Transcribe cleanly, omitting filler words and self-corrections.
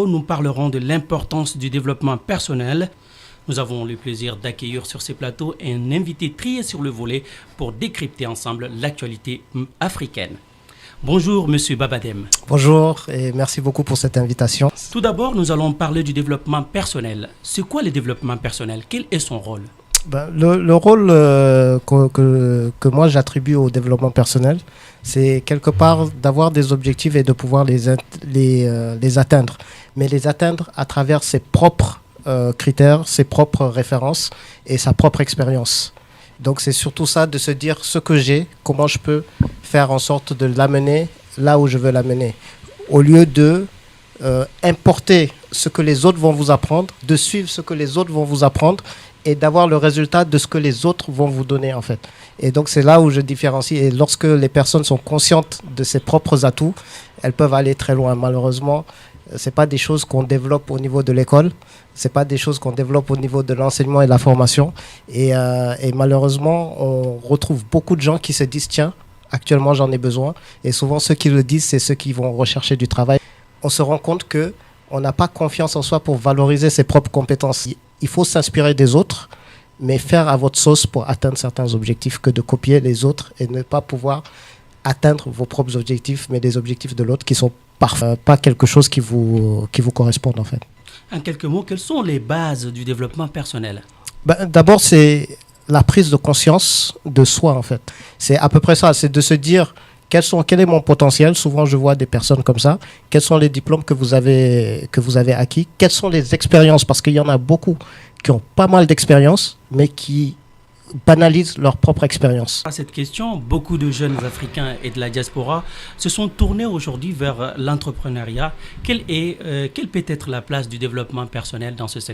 numéro, nous parlerons de l'importance du développement personnel. Nous avons le plaisir d'accueillir sur ces plateaux un invité trié sur le volet pour décrypter ensemble l'actualité africaine. Bonjour, Monsieur Babadem. Bonjour et merci beaucoup pour cette invitation. Tout d'abord, nous allons parler du développement personnel. C'est quoi le développement personnel? Quel est son rôle? Le rôle que moi j'attribue au développement personnel, c'est quelque part d'avoir des objectifs et de pouvoir les atteindre. Mais les atteindre à travers ses propres critères, ses propres références et sa propre expérience. Donc c'est surtout ça, de se dire ce que j'ai, comment je peux faire en sorte de l'amener là où je veux l'amener. Au lieu de importer ce que les autres vont vous apprendre, de suivre ce que les autres vont vous apprendre et d'avoir le résultat de ce que les autres vont vous donner en fait. Et donc c'est là où je différencie. Et lorsque les personnes sont conscientes de ses propres atouts, elles peuvent aller très loin. Malheureusement, c'est pas des choses qu'on développe au niveau de l'école, c'est pas des choses qu'on développe au niveau de l'enseignement et de la formation. Et malheureusement, on retrouve beaucoup de gens qui se disent tiens, actuellement j'en ai besoin. Et souvent ceux qui le disent, c'est ceux qui vont rechercher du travail. On se rend compte que on n'a pas confiance en soi pour valoriser ses propres compétences. Il faut s'inspirer des autres, mais faire à votre sauce pour atteindre certains objectifs, que de copier les autres et ne pas pouvoir atteindre vos propres objectifs, mais des objectifs de l'autre qui ne sont pas quelque chose qui vous corresponde en fait. En quelques mots, quelles sont les bases du développement personnel? D'abord, c'est la prise de conscience de soi en fait. C'est à peu près ça, c'est de se dire quel est mon potentiel. Souvent, je vois des personnes comme ça. Quels sont les diplômes que vous avez acquis? Quelles sont les expériences? Parce qu'il y en a beaucoup qui ont pas mal d'expériences, mais qui banalisent leur propre expérience. À cette question, beaucoup de jeunes Africains et de la diaspora se sont tournés aujourd'hui vers l'entrepreneuriat. Quelle peut être la place du développement personnel dans ce secteur?